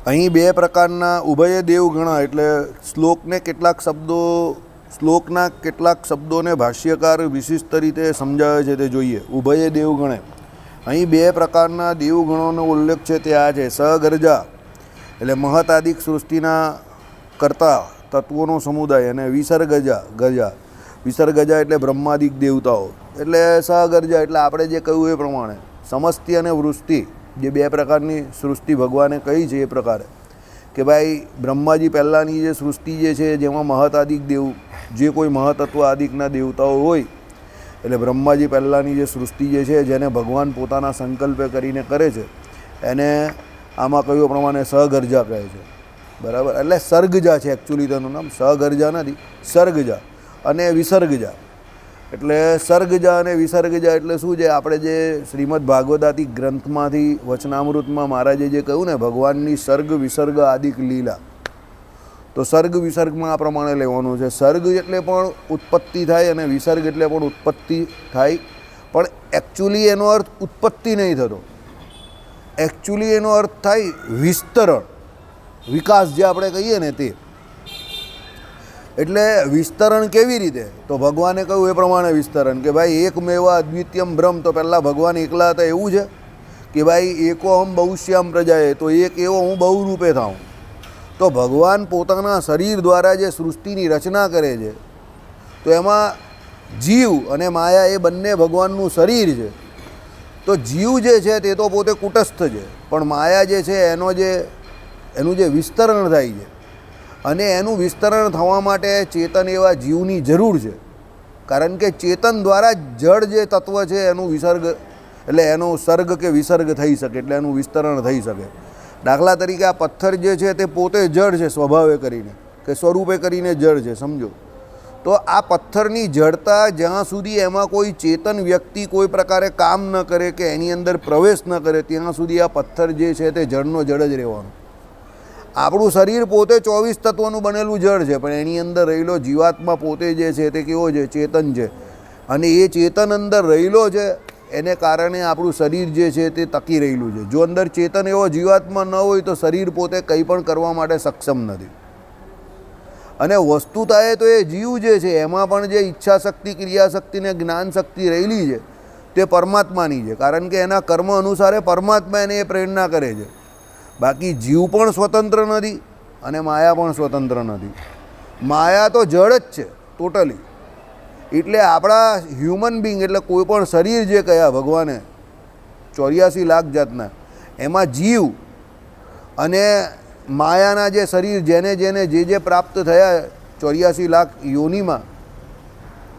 અહીં બે પ્રકારના ઉભય દેવગણા એટલે શ્લોકના કેટલાક શબ્દોને ભાષ્યકાર વિશિષ્ટ રીતે સમજાવે છે તે જોઈએ. ઉભય દેવગણે અહીં બે પ્રકારના દેવગણોનો ઉલ્લેખ છે તે આ છે. સગર્જા એટલે મહતાદિક સૃષ્ટિના કરતા તત્વોનો સમુદાય અને વિસર્ગજા એટલે બ્રહ્માદિક દેવતાઓ. એટલે સગર્જા એટલે આપણે જે કહ્યું એ પ્રમાણે સમસ્તિ અને વૃષ્ટિ જે બે પ્રકારની સૃષ્ટિ ભગવાને કહી છે એ પ્રકારે કે ભાઈ બ્રહ્માજી પહેલાંની જે સૃષ્ટિ જે છે જેમાં મહતાદિક દેવ જે કોઈ મહતત્વ આદિકના દેવતાઓ હોય એટલે બ્રહ્માજી પહેલાંની જે સૃષ્ટિ જે છે જેને ભગવાન પોતાના સંકલ્પે કરીને કરે છે એને આમાં કહ્યું પ્રમાણે સગર્જા કહે છે. બરાબર. એટલે સર્ગજા છે એકચ્યુઅલી તેનું નામ. સગર્જા નથી, સર્ગજા અને વિસર્ગજા. એટલે સર્ગજા અને વિસર્ગજા એટલે શું છે? આપણે જે શ્રીમદ ભાગવતાદી ગ્રંથમાંથી વચનામૃતમાં મહારાજે જે કહ્યું ને ભગવાનની સર્ગ વિસર્ગ આદિક લીલા, તો સર્ગ વિસર્ગમાં આ પ્રમાણે લેવાનું છે. સર્ગ એટલે પણ ઉત્પત્તિ થાય અને વિસર્ગ એટલે પણ ઉત્પત્તિ થાય, પણ એકચ્યુઅલી એનો અર્થ ઉત્પત્તિ નહીં થતો. એકચ્યુઅલી એનો અર્થ થાય વિસ્તરણ, વિકાસ જે આપણે કહીએ ને તે. એટલે વિસ્તરણ કેવી રીતે? તો ભગવાને કહ્યું એ પ્રમાણે વિસ્તરણ કે ભાઈ એકમેવા અદ્વિતીયમ બ્રહ્મ. તો પહેલાં ભગવાન એકલા હતા એવું છે કે ભાઈ એકો હમ બહુશ્યામ પ્રજાએ, તો એક એવો હું બહુ રૂપે થાઉં. તો ભગવાન પોતાના શરીર દ્વારા જે સૃષ્ટિની રચના કરે છે તો એમાં જીવ અને માયા એ બંને ભગવાનનું શરીર છે. તો જીવ જે છે તે તો પોતે કુટસ્થ છે, પણ માયા જે છે એનું જે વિસ્તરણ થાય છે અને એનું વિસ્તરણ થવા માટે ચેતન એવા જીવની જરૂર છે. કારણ કે ચેતન દ્વારા જળ જે તત્વ છે એનું વિસર્ગ એટલે એનો સર્ગ કે વિસર્ગ થઈ શકે, એટલે એનું વિસ્તરણ થઈ શકે. દાખલા તરીકે આ પથ્થર જે છે તે પોતે જળ છે સ્વભાવે કરીને કે સ્વરૂપે કરીને જળ છે, સમજો. તો આ પથ્થરની જડતા જ્યાં સુધી એમાં કોઈ ચેતન વ્યક્તિ કોઈ પ્રકારે કામ ન કરે કે એની અંદર પ્રવેશ ન કરે ત્યાં સુધી આ પથ્થર જે છે તે જળનો જળ જ રહેવાનું. આપણું શરીર પોતે 24 તત્વોનું બનેલું જળ છે, પણ એની અંદર રહેલો જીવાત્મા પોતે જે છે તે કેવો છે? ચેતન છે. અને એ ચેતન અંદર રહેલો છે એને કારણે આપણું શરીર જે છે તે ટકી રહેલું છે. જો અંદર ચેતન એવો જીવાત્મા ન હોય તો શરીર પોતે કંઈ પણ કરવા માટે સક્ષમ નથી. અને વસ્તુતાએ તો એ જીવ જે છે એમાં પણ જે ઈચ્છા શક્તિ, ક્રિયાશક્તિ ને જ્ઞાન શક્તિ રહેલી છે તે પરમાત્માની છે. કારણ કે એના કર્મ અનુસારે પરમાત્મા એને એ પ્રેરણા કરે છે. બાકી જીવ પણ સ્વતંત્ર નથી અને માયા પણ સ્વતંત્ર નથી. માયા તો જળ જ છે ટોટલી. એટલે આપણા હ્યુમન બિંગ એટલે કોઈ પણ શરીર જે કયા ભગવાને 84 લાખ જાતના, એમાં જીવ અને માયાના જે શરીર જેને જે પ્રાપ્ત થયા 84 લાખ યોનિમાં,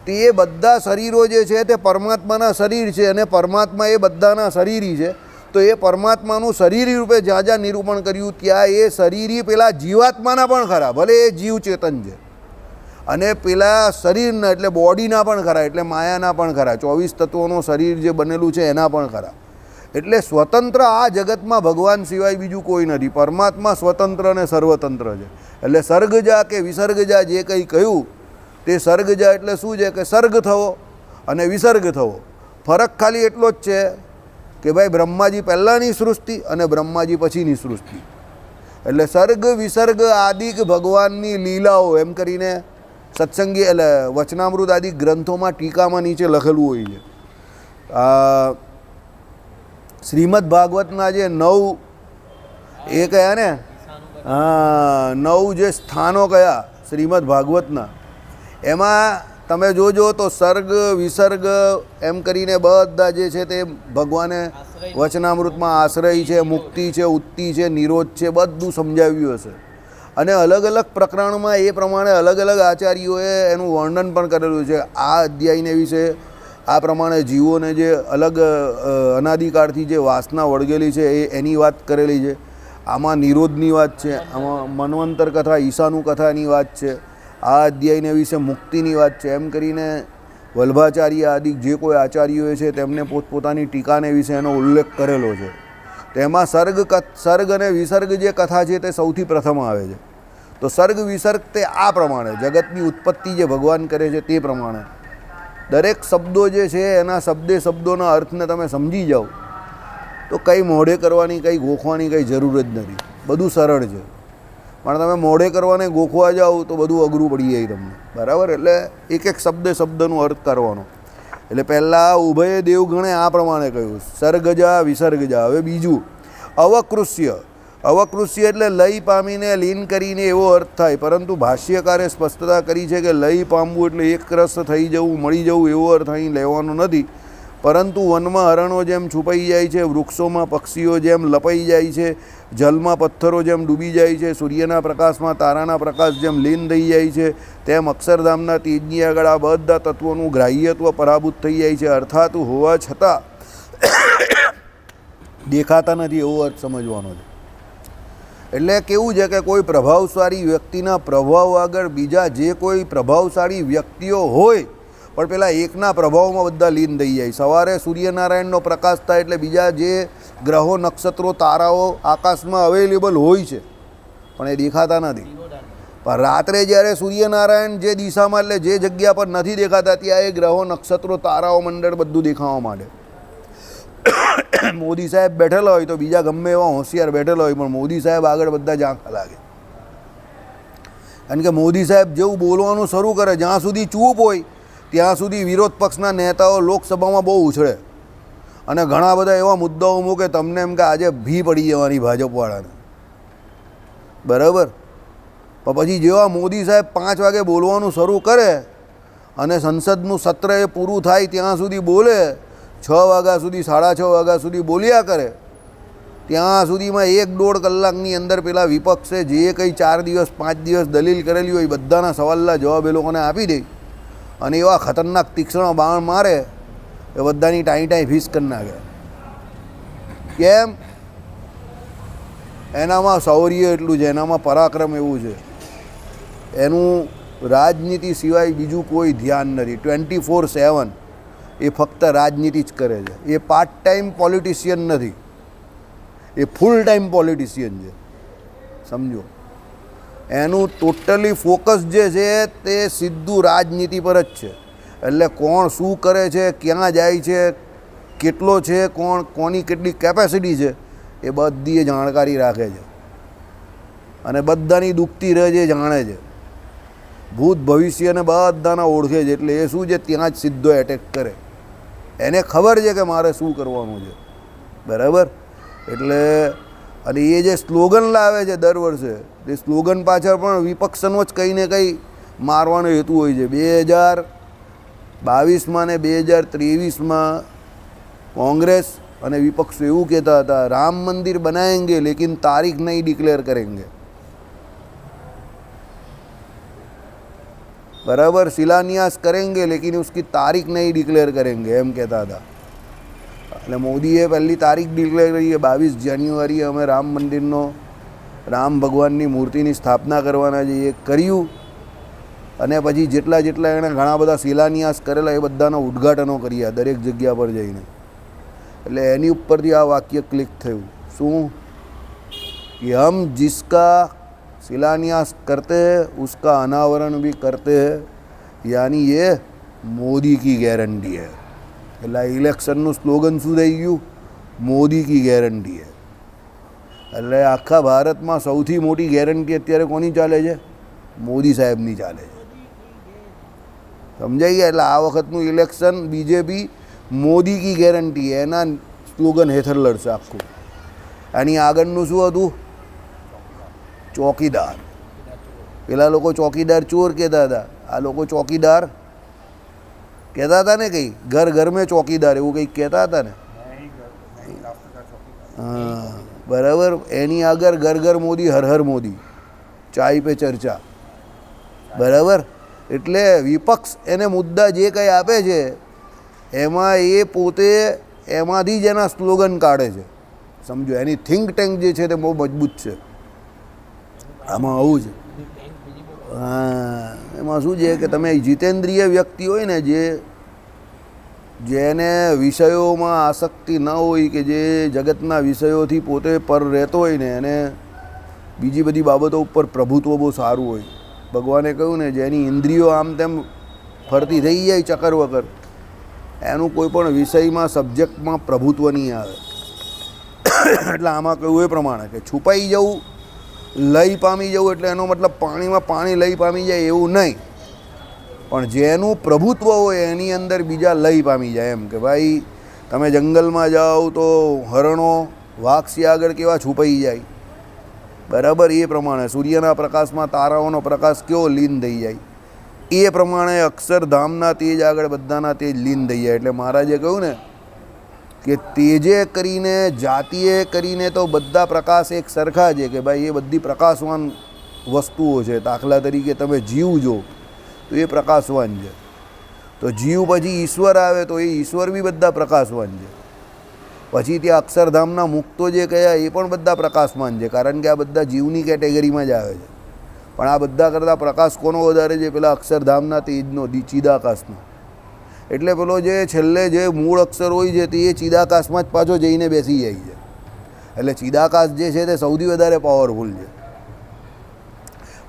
તે બધા શરીરો જે છે તે પરમાત્માના શરીર છે અને પરમાત્મા એ બધાના શરીરી છે. તો એ પરમાત્માનું શરીરી રૂપે જ્યાં જ્યાં નિરૂપણ કર્યું ત્યાં એ શરીરી પેલા જીવાત્માના પણ ખરા, ભલે એ જીવ ચેતન છે, અને પેલા શરીરના એટલે બોડીના પણ ખરા, એટલે માયાના પણ ખરા, 24 તત્વોનું શરીર જે બનેલું છે એના પણ ખરા. એટલે સ્વતંત્ર આ જગતમાં ભગવાન સિવાય બીજું કોઈ નથી. પરમાત્મા સ્વતંત્ર અને સર્વતંત્ર છે. એટલે સર્ગજા કે વિસર્ગજા જે કંઈ કહ્યું તે સર્ગજા એટલે શું છે કે સર્ગ થવો અને વિસર્ગ થવો. ફરક ખાલી એટલો જ છે કે ભાઈ બ્રહ્માજી પહેલાંની સૃષ્ટિ અને બ્રહ્માજી પછીની સૃષ્ટિ. એટલે સર્ગ વિસર્ગ આદિક ભગવાનની લીલાઓ એમ કરીને સત્સંગી એટલે વચનામૃત આદિ ગ્રંથોમાં ટીકામાં નીચે લખેલું હોય છે. શ્રીમદ ભાગવતના જે 9 એ કયા ને 9 જે સ્થાનો કયા શ્રીમદ ભાગવતના, એમાં તમે જોજો તો સર્ગ વિસર્ગ એમ કરીને બધા જે છે તે ભગવાને વચનામૃતમાં આશ્રય છે, મુક્તિ છે, ઉત્તિ છે, નિરોધ છે, બધું સમજાવ્યું હશે. અને અલગ અલગ પ્રકરણમાં એ પ્રમાણે અલગ અલગ આચાર્યોએ એનું વર્ણન પણ કરેલું છે. આ અધ્યાયને વિશે આ પ્રમાણે જીવોને જે અલગ અનાદિકાળથી જે વાસના વળગેલી છે એની વાત કરેલી છે. આમાં નિરોધની વાત છે, આમાં મન્વંતર કથા ઈશાનું કથાની વાત છે, આ અધ્યાયને વિશે મુક્તિની વાત છે. એમ કરીને વલ્ભાચાર્ય આદિ જે કોઈ આચાર્યોએ છે તેમને પોતપોતાની ટીકાને વિશે એનો ઉલ્લેખ કરેલો છે. તેમાં સર્ગ અને વિસર્ગ જે કથા છે તે સૌથી પ્રથમ આવે છે. તો સર્ગ વિસર્ગ તે આ પ્રમાણે જગતની ઉત્પત્તિ જે ભગવાન કરે છે તે પ્રમાણે દરેક શબ્દો જે છે એના શબ્દોના અર્થને તમે સમજી જાઓ તો કંઈ મોઢે કરવાની, કંઈ ગોખવાની કંઈ જરૂર જ નથી. બધું સરળ છે, પણ તમે મોઢે કરવાને ગોખવા જાઓ તો બધું અઘરું પડી જાય તમને, બરાબર. એટલે એક એક શબ્દનો અર્થ કરવાનો. એટલે પહેલાં ઉભયે દેવગણે આ પ્રમાણે કહ્યું સર્ગજા વિસર્ગજા. હવે બીજું અવકૃષ્ય. અવકૃષ્ય એટલે લય પામીને લીન કરીને એવો અર્થ થાય, પરંતુ ભાષ્યકારે સ્પષ્ટતા કરી છે કે લય પામવું એટલે એક રસ થઈ જવું, મળી જવું એવો અર્થ અહીં લેવાનો નથી, પરંતુ વનમાં હરણો જેમ છુપાઈ જાય છે, વૃક્ષોમાં પક્ષીઓ જેમ લપાઈ જાય છે, જલમાં પથ્થરો જેમ ડૂબી જાય છે, સૂર્યના પ્રકાશમાં તારાના પ્રકાશ જેમ લીન થઈ જાય છે, તેમ અક્ષરધામના તેજની આગળ આ બધા તત્વોનું ગ્રાહ્યત્વ પરાભૂત થઈ જાય છે. અર્થાત હોવા છતાં દેખાતા નથી એવો અર્થ સમજવાનો છે. એટલે કેવું છે કે કોઈ પ્રભાવશાળી વ્યક્તિના પ્રભાવ આગળ બીજા જે કોઈ પ્રભાવશાળી વ્યક્તિઓ હોય પણ પેલા એકના પ્રભાવમાં બધા લીન થઈ જાય. સવારે સૂર્યનારાયણનો પ્રકાશ થાય એટલે બીજા જે ગ્રહો નક્ષત્રો તારાઓ આકાશમાં અવેલેબલ હોય છે પણ એ દેખાતા નથી. પણ રાત્રે જ્યારે સૂર્યનારાયણ જે દિશામાં એટલે જે જગ્યા પર નથી દેખાતા ત્યાં એ ગ્રહો નક્ષત્રો તારાઓ મંડળ બધું દેખાવા માંડે. મોદી સાહેબ બેઠેલા હોય તો બીજા ગમે એવા હોશિયાર બેઠેલા હોય પણ મોદી સાહેબ આગળ બધા જ આંખ લાગે, કારણ કે મોદી સાહેબ જેવું બોલવાનું શરૂ કરે જ્યાં સુધી ચૂપ હોય ત્યાં સુધી વિરોધ પક્ષના નેતાઓ લોકસભામાં બહુ ઉછળે અને ઘણા બધા એવા મુદ્દાઓ મૂકે તમને એમ કે આજે ભી પડી જવાની ભાજપવાળાને, બરાબર. પણ પછી જેવા મોદી સાહેબ 5 વાગે બોલવાનું શરૂ કરે અને સંસદનું સત્ર એ પૂરું થાય ત્યાં સુધી બોલે, 6 વાગ્યા સુધી 6:30 વાગ્યા સુધી બોલ્યા કરે, ત્યાં સુધીમાં 1-1.5 કલાકની અંદર પેલા વિપક્ષે જે કંઈ 4 દિવસ 5 દિવસ દલીલ કરેલી હોય બધાના સવાલના જવાબ એ લોકોને આપી દે અને એવા ખતરનાક તીક્ષ્ણ બાણ મારે એ બધાની ટાઈ ફીસ કરી નાખે. કેમ? એનામાં શૌર્ય એટલું છે, એનામાં પરાક્રમ એવું છે, એનું રાજનીતિ સિવાય બીજું કોઈ ધ્યાન નથી. 24/7 એ ફક્ત રાજનીતિ જ કરે છે. એ પાર્ટ ટાઈમ પોલિટિશિયન નથી, એ ફૂલ ટાઈમ પોલિટિશિયન છે, સમજો. એનું ટોટલી ફોકસ જે છે તે સીધું રાજનીતિ પર જ છે. એટલે કોણ શું કરે છે, ક્યાં જાય છે, કેટલો છે, કોની કેટલી કેપેસિટી છે એ બધી જાણકારી રાખે છે અને બધાની દુખતી રહે છે જાણે છે, ભૂત ભવિષ્યને બધાના ઓળખે છે. એટલે એ શું છે ત્યાં જ સીધો એટેક કરે. એને ખબર છે કે મારે શું કરવાનું છે, બરાબર. એટલે અને એ જે સ્લોગન લાવે છે દર વર્ષે તે સ્લોગન પાછળ પણ વિપક્ષનો જ કંઈ ને કંઈ મારવાનો હેતુ હોય છે. 2022માં ને 2023માં કોંગ્રેસ અને વિપક્ષ એવું કહેતા હતા રામ મંદિર બનાએંગે લેકિન તારીખ નહીં ડિક્લેર કરેંગે, बराबर. शिलान्यास करेंगे लेकिन उसकी तारीख नहीं डिक्लेयर करेंगे एम कहता था. એટલે મોદીએ પહેલી તારીખ ડિક્લેર કરી કે 22 જાન્યુઆરી અમે રામ મંદિરનો રામ ભગવાનની મૂર્તિની સ્થાપના કરવાના છે એ કર્યું અને પછી જેટલા એણે ઘણા બધા શિલાન્યાસ કરેલા એ બધાના ઉદ્ઘાટનો કર્યા દરેક જગ્યા પર જઈને. એટલે એની ઉપરથી આ વાક્ય ક્લિક થયું. શું કે હમ જિસકા शिलान्यास करते हैं उसका अनावरण भी करते हैं, यानी ये मोदी की गारंटी है. એટલે ઇલેક્શનનું સ્લોગન શું થઈ ગયું? મોદી કી ગેરંટી है. એટલે આખા ભારતમાં સૌથી મોટી ગેરંટી અત્યારે કોની ચાલે છે? મોદી સાહેબની ચાલે છે, સમજાઈ ગયા? એટલે આ વખતનું ઇલેક્શન બીજેપી મોદી કી ગેરંટી એના સ્લોગન હેઠળ લડશે આખું. આની આગળનું શું હતું? ચોકીદાર. પેલા લોકો ચોકીદાર ચોર કહેતા હતા, આ લોકો ચોકીદાર કહેતા હતા ને, કંઈ ઘર ઘર મેં ચોકીદાર એવું કંઈક કહેતા હતા ને. હા બરાબર. એની આગળ ઘર ઘર મોદી હર હર મોદી, ચાય પે ચર્ચા, બરાબર. એટલે વિપક્ષ એને મુદ્દા જે કંઈ આપે છે એમાં એ પોતે એમાંથી જ એના સ્લોગન કાઢે છે, સમજો. એની થિંક ટેન્ક જે છે તે બહુ મજબૂત છે. આમાં આવું છે. હા, એમાં શું છે કે તમે જીતેન્દ્રિય વ્યક્તિ હોય ને જેને વિષયોમાં આસક્તિ ન હોય કે જે જગતના વિષયોથી પોતે પર રહેતો હોય ને એને બીજી બધી બાબતો ઉપર પ્રભુત્વ બહુ સારું હોય. ભગવાને કહ્યું ને જેની ઇન્દ્રિયો આમ તેમ ફરતી થઈ જાય ચક્કર વગર એનું કોઈ પણ વિષયમાં સબ્જેક્ટમાં પ્રભુત્વ નહીં આવે. એટલે આમાં કહ્યું એ પ્રમાણે કે છુપાઈ જવું લય પામી જવું એટલે એનો મતલબ પાણીમાં પાણી લય પામી જાય એવું નહીં, પણ જેનું પ્રભુત્વ હોય એની અંદર બીજા લય પામી જાય. એમ કે ભાઈ તમે જંગલમાં જાઓ તો હરણો વાઘ આગળ કેવા છુપાઈ જાય, બરાબર? એ પ્રમાણે સૂર્યના પ્રકાશમાં તારાઓનો પ્રકાશ કેવો લીન થઈ જાય, એ પ્રમાણે અક્ષરધામના તેજ આગળ બધાના તેજ લીન થઈ જાય. એટલે મહારાજે કહ્યું ને કે તેજે કરીને જાતિએ કરીને તો બધા પ્રકાશ એક સરખા છે, કે ભાઈ એ બધી પ્રકાશવાન વસ્તુઓ છે. દાખલા તરીકે તમે જીવ જો તો એ પ્રકાશવાન છે, તો જીવ પછી ઈશ્વર આવે તો એ ઈશ્વર બી બધા પ્રકાશવાન છે. પછી ત્યાં અક્ષરધામના મુક્તો જે કયા એ પણ બધા પ્રકાશમાન છે, કારણ કે આ બધા જીવની કેટેગરીમાં જ આવે છે. પણ આ બધા કરતાં પ્રકાશ કોનો વધારે છે? પેલા અક્ષરધામના તેજનો, ચિદાકાશનો. એટલે પેલો જે છેલ્લે જે મૂળ અક્ષર હોય છે તે એ ચિદાકાશમાં જ પાછો જઈને બેસી જાય છે. એટલે ચિદાકાશ જે છે તે સૌથી વધારે પાવરફુલ છે.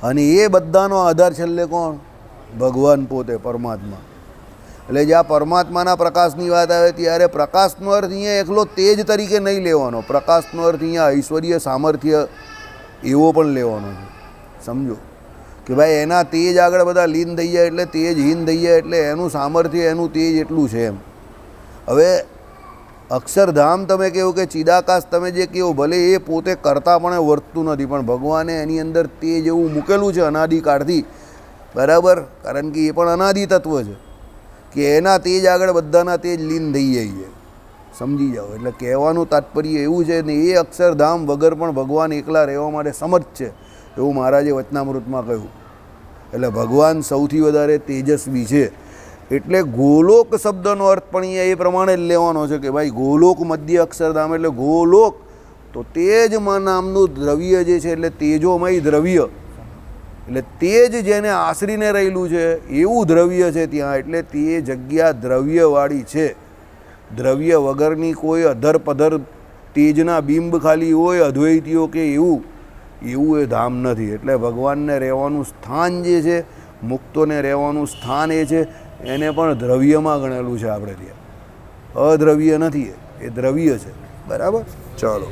અને એ બધાનો આધાર છેલ્લે કોણ? ભગવાન પોતે, પરમાત્મા. એટલે જ્યાં પરમાત્માના પ્રકાશની વાત આવે ત્યારે પ્રકાશનો અર્થ અહીંયા એકલો તેજ તરીકે નહીં લેવાનો. પ્રકાશનો અર્થ અહીંયા ઐશ્વર્ય, સામર્થ્ય એવો પણ લેવાનો છે. સમજો કે ભાઈ એના તેજ આગળ બધા લીન થઈ જાય એટલે તેજહીન થઈ જાય, એટલે એનું સામર્થ્ય, એનું તેજ એટલું છે એમ. હવે અક્ષરધામ તમે કહો કે ચિદાકાશ તમે જે કહો, ભલે એ પોતે કરતા પણ વર્તતું નથી, પણ ભગવાને એની અંદર તેજ એવું મૂકેલું છે અનાદિકાળથી, બરાબર? કારણ કે એ પણ અનાદિ તત્વ છે કે એના તેજ આગળ બધાના તેજ લીન થઈ જાય છે. સમજી જાઓ. એટલે કહેવાનું તાત્પર્ય એવું છે ને, એ અક્ષરધામ વગર પણ ભગવાન એકલા રહેવા માટે સમર્થ છે, એવું મહારાજે વચનામૃતમાં કહ્યું. એટલે ભગવાન સૌથી વધારે તેજસ્વી છે. એટલે ગોલોક શબ્દનો અર્થ પણ અહીંયા એ પ્રમાણે જ લેવાનો છે કે ભાઈ ગોલોક મધ્ય અક્ષરધામ એટલે ગોલોક, તો તેજમાં નામનું દ્રવ્ય જે છે એટલે તેજોમય દ્રવ્ય, એટલે તેજ જેને આશરીને રહેલું છે એવું દ્રવ્ય છે ત્યાં. એટલે તે જગ્યા દ્રવ્યવાળી છે. દ્રવ્ય વગરની કોઈ અધર પધર તેજના બિંબ ખાલી હોય અદ્વૈતીઓ કે એવું એ ધામ નથી. એટલે ભગવાનને રહેવાનું સ્થાન જે છે, મુક્તોને રહેવાનું સ્થાન એ છે, એને પણ દ્રવ્યમાં ગણેલું છે આપણે ત્યાં. અદ્રવ્ય નથી, એ દ્રવ્ય છે, બરાબર? ચાલો.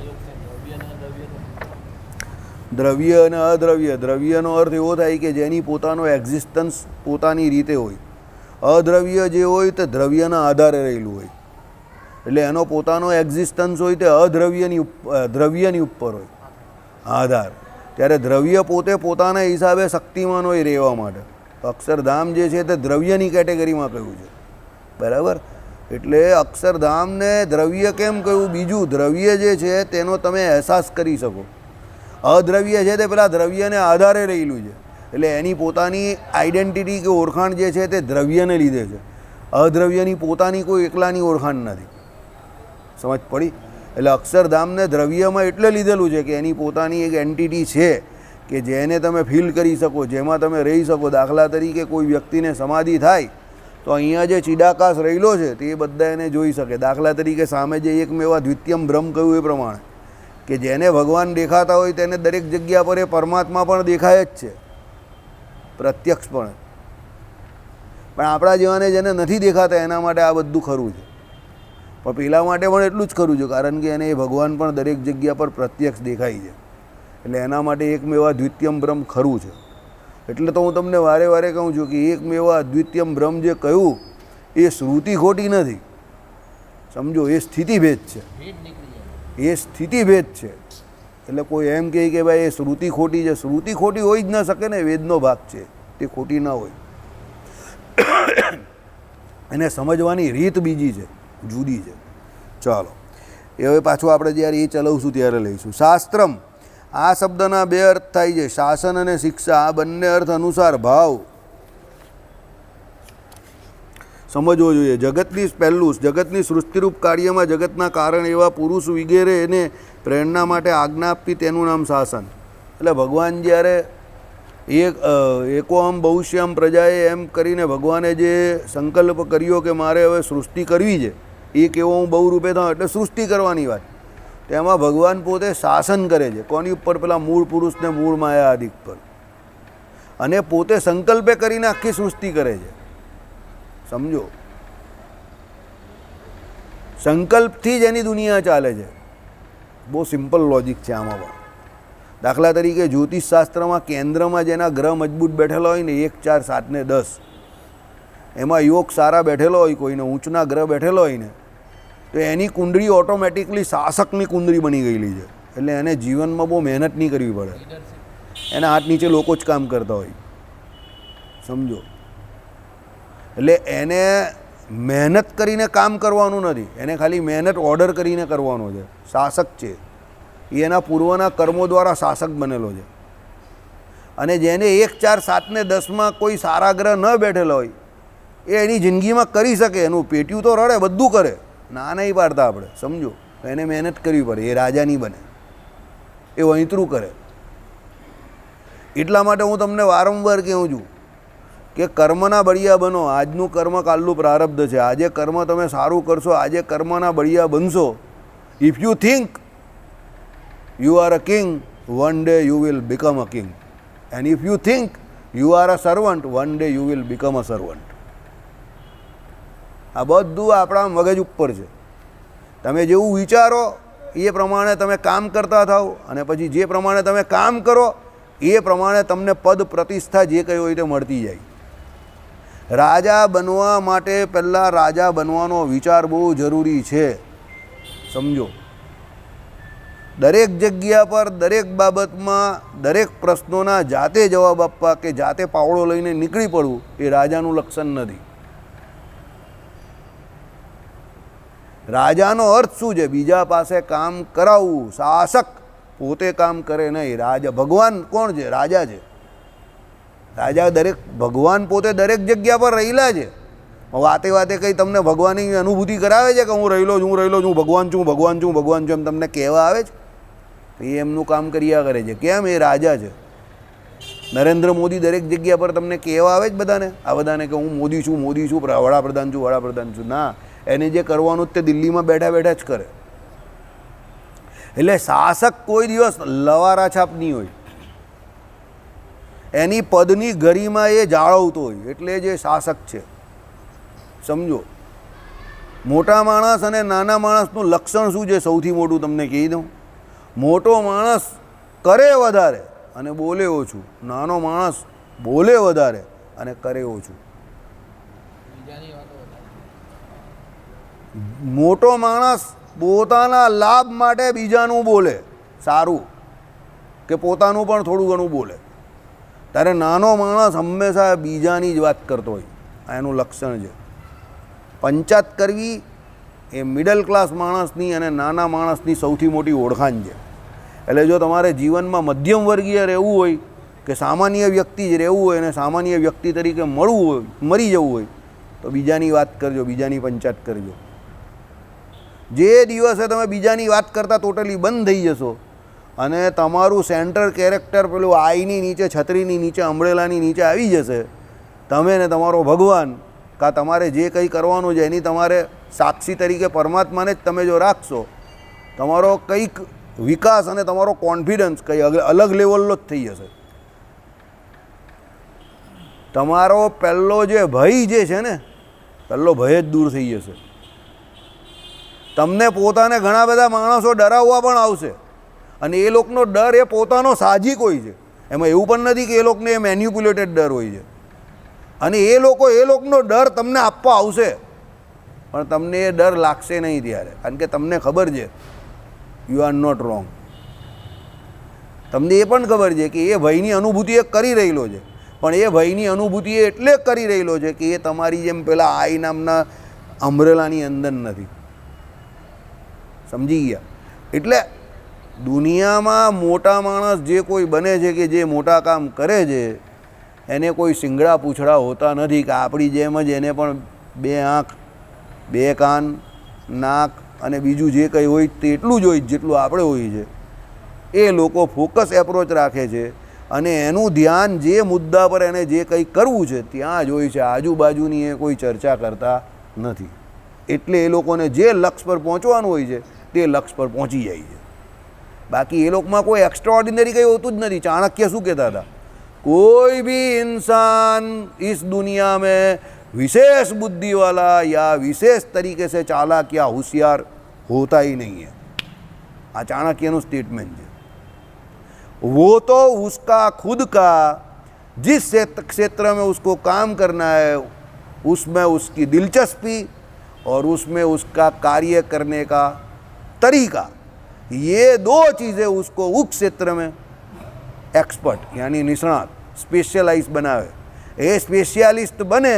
દ્રવ્ય અને અદ્રવ્ય. દ્રવ્યનો અર્થ એવો થાય કે જેની પોતાનો એક્ઝિસ્ટન્સ પોતાની રીતે હોય. અદ્રવ્ય જે હોય તે દ્રવ્યના આધારે રહેલું હોય, એટલે એનો પોતાનો એક્ઝિસ્ટન્સ હોય તે દ્રવ્યની ઉપર હોય આધાર. ત્યારે દ્રવ્ય પોતે પોતાના હિસાબે શક્તિમાન હોય રહેવા માટે. અક્ષરધામ જે છે તે દ્રવ્યની કેટેગરીમાં કહ્યું છે, બરાબર? એટલે અક્ષરધામને દ્રવ્ય કેમ કહ્યું? બીજું દ્રવ્ય જે છે તેનો તમે અહેસાસ કરી શકો. અદ્રવ્ય છે તે પેલા દ્રવ્યને આધારે રહેલું છે, એટલે એની પોતાની આઈડેન્ટિટી કે ઓળખાણ જે છે તે દ્રવ્યને લીધે છે. અદ્રવ્યની પોતાની કોઈ એકલાની ઓળખાણ નથી. સમજ પડી? એટલે અક્ષરધામને દ્રવ્યમાં એટલે લીધેલું છે કે એની પોતાની એક એન્ટિટી છે કે જેને તમે ફીલ કરી શકો, જેમાં તમે રહી શકો. દાખલા તરીકે કોઈ વ્યક્તિને સમાધિ થાય તો અહીંયા જે ચિદાકાશ રહેલો છે તે બધા એને જોઈ શકે. દાખલા તરીકે સામે જે એકમેવા દ્વિતીયમ બ્રહ્મ કહ્યું એ પ્રમાણે કે જેને ભગવાન દેખાતા હોય તેને દરેક જગ્યા પર એ પરમાત્મા પણ દેખાય જ છે પ્રત્યક્ષપણે. પણ આપણા જેવાને જેને નથી દેખાતા એના માટે આ બધું ખરું છે, પણ પેલા માટે પણ એટલું જ ખરું છે, કારણ કે એને એ ભગવાન પણ દરેક જગ્યા પર પ્રત્યક્ષ દેખાય છે. એટલે એના માટે એકમેવા દ્વિતીયમ બ્રહ્મ ખરું છે. એટલે તો હું તમને વારે વારે કહું છું કે એકમેવા અદ્વિતીયમ બ્રહ્મ જે કહ્યું એ શ્રુતિ ખોટી નથી. સમજો, એ સ્થિતિભેદ છે, એ સ્થિતિભેદ છે. એટલે કોઈ એમ કહે કે ભાઈ એ શ્રુતિ ખોટી છે, શ્રુતિ ખોટી હોઈ જ ન શકે ને, વેદનો ભાગ છે, તે ખોટી ના હોય. એને સમજવાની રીત બીજી છે, જુદી છે. ચાલો, એ હવે પાછું આપણે જ્યારે એ ચલાવશું ત્યારે લઈશું. શાસ્ત્રમ, આ શબ્દના બે અર્થ થાય છે, શાસન અને શિક્ષા. આ બંને અર્થ અનુસાર ભાવ સમજવો જોઈએ. જગતની પહેલું જગતની સૃષ્ટિરૂપ કાર્યમાં જગતના કારણ એવા પુરુષ વગેરે એને પ્રેરણા માટે આજ્ઞા આપવી તેનું નામ શાસન. એટલે ભગવાન જ્યારે એકોહમ બહુશ્યામ પ્રજાએ એમ કરીને ભગવાને જે સંકલ્પ કર્યો કે મારે હવે સૃષ્ટિ કરવી છે, એક એવો હું બહુ રૂપે થાઉં, એટલે સૃષ્ટિ કરવાની વાત. તેમાં ભગવાન પોતે શાસન કરે છે. કોની ઉપર? પેલા મૂળ પુરુષને મૂળ માયા આદિક પર. અને પોતે સંકલ્પે કરીને આખી સૃષ્ટિ કરે છે. સમજો, સંકલ્પથી જ એની દુનિયા ચાલે છે. બહુ સિમ્પલ લોજિક છે આમાં પણ. દાખલા તરીકે જ્યોતિષશાસ્ત્રમાં કેન્દ્રમાં જેના ગ્રહ મજબૂત બેઠેલા હોય ને 1, 4, 7 ને 10 એમાં યોગ સારા બેઠેલો હોય, કોઈને ઊંચના ગ્રહ બેઠેલો હોય ને તો એની કુંડળી ઓટોમેટિકલી શાસકની કુંડળી બની ગયેલી છે. એટલે એને જીવનમાં બહુ મહેનત નહીં કરવી પડે, એના હાથ નીચે લોકો જ કામ કરતા હોય, સમજો. એટલે એને મહેનત કરીને કામ કરવાનું નથી, એને ખાલી મહેનત ઓર્ડર કરીને કરવાનો છે. શાસક છે એ એના પૂર્વના કર્મો દ્વારા શાસક બનેલો છે. અને જેને 1, 4, 7 ને 10માં કોઈ સારા ગ્રહ ન બેઠેલા હોય એ એની જિંદગીમાં કરી શકે, એનું પેટ્યું તો રડે, બધું કરે, ના નહીં પાડતા આપણે, સમજો. એને મહેનત કરવી પડે, એ રાજા નહીં બને, એ વહીતરું કરે. એટલા માટે હું તમને વારંવાર કહું છું કે કર્મના બળિયા બનો. આજનું કર્મ કાલનું પ્રારબ્ધ છે. આજે કર્મ તમે સારું કરશો, આજે કર્મના બળિયા બનશો. If you think you are a king, one day you will become a king. And if you think you are a servant, one day you will become a servant. આ બધું આપણા મગજ ઉપર છે. તમે જેવું વિચારો એ પ્રમાણે તમે કામ કરતા થાઓ, અને પછી જે પ્રમાણે તમે કામ કરો એ પ્રમાણે તમને પદ પ્રતિષ્ઠા જે કંઈ હોય તે મળતી જાય. રાજા બનવા માટે પહેલાં રાજા બનવાનો વિચાર બહુ જરૂરી છે, સમજો. દરેક જગ્યા પર દરેક બાબતમાં દરેક પ્રશ્નોના જાતે જવાબ આપવા કે જાતે પાવડો લઈને નીકળી પડવું એ રાજાનું લક્ષણ નથી. રાજાનો અર્થ શું છે? બીજા પાસે કામ કરાવવું. શાસક પોતે કામ કરે નહીં. રાજા ભગવાન કોણ છે? રાજા છે. રાજા દરેક ભગવાન પોતે દરેક જગ્યા પર રહેલા છે. વાતે વાતે કંઈ તમને ભગવાનની અનુભૂતિ કરાવે છે કે હું રહેલો છું, હું રહેલો છું, ભગવાન છું, ભગવાન છું, ભગવાન છું, એમ તમને કહેવા આવે છે? એ એમનું કામ કર્યા કરે છે. કેમ? એ રાજા છે. નરેન્દ્ર મોદી દરેક જગ્યા પર તમને કહેવા આવે જ બધાને, આ બધાને કે હું મોદી છું, મોદી છું, વડાપ્રધાન છું, વડાપ્રધાન છું. ના, એને જે કરવાનું તે દિલ્હીમાં બેઠા બેઠા જ કરે. એટલે શાસક કોઈ દિવસ લવારા છાપ નહીં હોય, એની પદની ગરિમા એ જાળવતો હોય, એટલે જે શાસક છે, સમજો. મોટા માણસ અને નાના માણસનું લક્ષણ શું છે? સૌથી મોટું તમને કહી દઉં. મોટો માણસ કરે વધારે અને બોલે ઓછું, નાનો માણસ બોલે વધારે અને કરે ઓછું. મોટો માણસ પોતાના લાભ માટે બીજાનું બોલે સારું, કે પોતાનું પણ થોડું ઘણું બોલે. ત્યારે નાનો માણસ હંમેશા બીજાની જ વાત કરતો હોય. આ એનું લક્ષણ છે. પંચાયત કરવી એ મિડલ ક્લાસ માણસની અને નાના માણસની સૌથી મોટી ઓળખાણ છે. એટલે જો તમારે જીવનમાં મધ્યમ વર્ગીય રહેવું હોય કે સામાન્ય વ્યક્તિ જ રહેવું હોય અને સામાન્ય વ્યક્તિ તરીકે મળવું હોય, મરી જવું હોય, તો બીજાની વાત કરજો, બીજાની પંચાયત કરજો. જે દિવસે તમે બીજાની વાત કરતાં ટોટલી બંધ થઈ જશો અને તમારું સેન્ટર કેરેક્ટર પેલું આઈની નીચે, છત્રીની નીચે, અમરેલાની નીચે આવી જશે, તમે ને તમારો ભગવાન કાં તમારે જે કંઈ કરવાનું છે એની તમારે સાક્ષી તરીકે પરમાત્માને જ તમે જો રાખશો, તમારો કંઈક વિકાસ અને તમારો કોન્ફિડન્સ કંઈ અલગ લેવલનો જ થઈ જશે. તમારો પહેલો જે ભય જે છે ને, પહેલો ભય જ દૂર થઈ જશે. તમને પોતાને ઘણા બધા માણસો ડરાવવા પણ આવશે, અને એ લોકોનો ડર એ પોતાનો સાહજિક હોય છે. એમાં એવું પણ નથી કે એ લોકોને એ મેન્યુપ્યુલેટેડ ડર હોય છે. અને એ લોકોનો ડર તમને આપવા આવશે, પણ તમને એ ડર લાગશે નહીં ત્યારે, કારણ કે તમને ખબર છે યુ આર નોટ રોંગ. તમને એ પણ ખબર છે કે એ ભયની અનુભૂતિ એ કરી રહેલો છે, પણ એ ભયની અનુભૂતિ એ એટલે કરી રહેલો છે કે એ તમારી જેમ પેલા આઈ નામના અમરેલાની અંદર નથી. સમજી ગયા? એટલે દુનિયામાં મોટા માણસ જે કોઈ બને છે કે જે મોટા કામ કરે છે એને કોઈ શિંગડા પૂંછડા હોતા નથી કે આપણી જેમ જ એને પણ 2 આંખ, 2 કાન, નાક અને બીજું જે કંઈ હોય તેટલું જ હોય જેટલું આપણે હોય છે. એ લોકો ફોકસ એપ્રોચ રાખે છે અને એનું ધ્યાન જે મુદ્દા પર એને જે કંઈ કરવું છે ત્યાં જ હોય છે. આજુબાજુની એ કોઈ ચર્ચા કરતા નથી. એટલે એ લોકોને જે લક્ષ્ય પર પહોંચવાનું હોય છે તે લક્ષ્ય પર પહોંચી જાય છે. બાકી એ લોકોમાં કોઈ एक्स्ट्राऑर्डिनरी કંઈ હોતું જ નથી. ચાણક્ય શું કહેતા હતા? कोई भी इंसान इस दुनिया में विशेष बुद्धि वाला या विशेष तरीके से चालाक या होशियार होता ही नहीं है. આ ચાણક્યનું સ્ટેટમેન્ટ છે. वो तो उसका खुद का जिस क्षेत्र में उसको काम करना है उसमें उसकी दिलचस्पी और उसमें उसका कार्य करने का तरीका, ये दो चीज़ें उसको उस क्षेत्र में एक्सपर्ट यानी निष्णात સ્પેશિયલાઇઝ બનાવે. એ સ્પેશિયાલિસ્ટ બને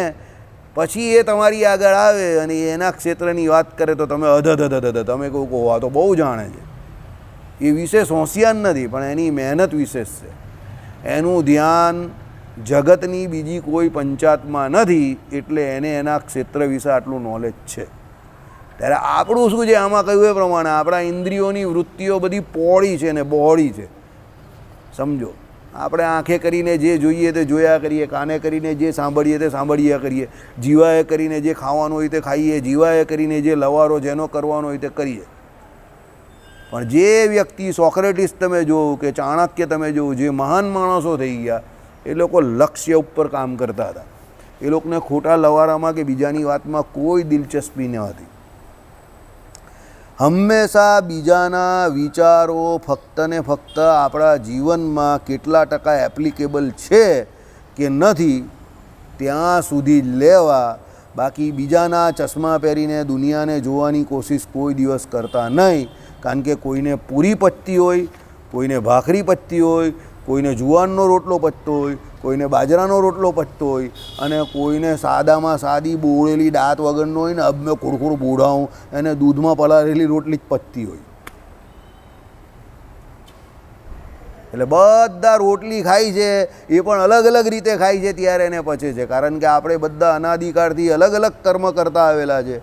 પછી એ તમારી આગળ આવે અને એના ક્ષેત્રની વાત કરે તો તમે તમે કહો આ તો બહુ જાણે છે. એ વિશેષ હોશિયાર નથી પણ એની મહેનત વિશેષ છે. એનું ધ્યાન જગતની બીજી કોઈ પંચાયતમાં નથી એટલે એને એના ક્ષેત્ર વિશે આટલું નોલેજ છે. ત્યારે આપણું શું છે, આમાં કહ્યું એ પ્રમાણે આપણા ઇન્દ્રિયોની વૃત્તિઓ બધી પહોળી છે ને બહોળી છે. સમજો, આપણે આંખે કરીને જે જોઈએ તે જોયા કરીએ, કાને કરીને જે સાંભળીએ તે સાંભળ્યા કરીએ, જીવાએ કરીને જે ખાવાનું હોય તે ખાઈએ, જીવાએ કરીને જે લવારો જેનો કરવાનો હોય તે કરીએ. પણ જે વ્યક્તિ સોક્રેટિસ તમે જોવો કે ચાણક્ય તમે જોવો, જે મહાન માણસો થઈ ગયા, એ લોકો લક્ષ્ય ઉપર કામ કરતા હતા. એ લોકોને ખોટા લવારામાં કે બીજાની વાતમાં કોઈ દિલચસ્પી ન હતી. હંમેશા બીજાના વિચારો ફક્ત ને ફક્ત આપણા જીવનમાં કેટલા ટકા એપ્લિકેબલ છે કે નથી ત્યાં સુધી લેવા, બાકી બીજાના ચશ્મા પહેરીને દુનિયાને જોવાની કોશિશ કોઈ દિવસ કરતા નહીં. કારણ કે કોઈને પૂરી પચતી હોય, કોઈને ભાખરી પચતી હોય, કોઈને જુવારનો રોટલો પચતો હોય, કોઈને બાજરાનો રોટલો પચતો હોય અને કોઈને સાદામાં સાદી બોળેલી દાંત વગરનો હોય ને અમે ખોડખોડ બોડાવું એને દૂધમાં પલાળેલી રોટલી જ પચતી હોય. એટલે બધા રોટલી ખાય છે એ પણ અલગ અલગ રીતે ખાય છે ત્યારે એને પચે છે. કારણ કે આપણે બધા અનાદિકાળથી અલગ અલગ કર્મ કરતા આવેલા છે.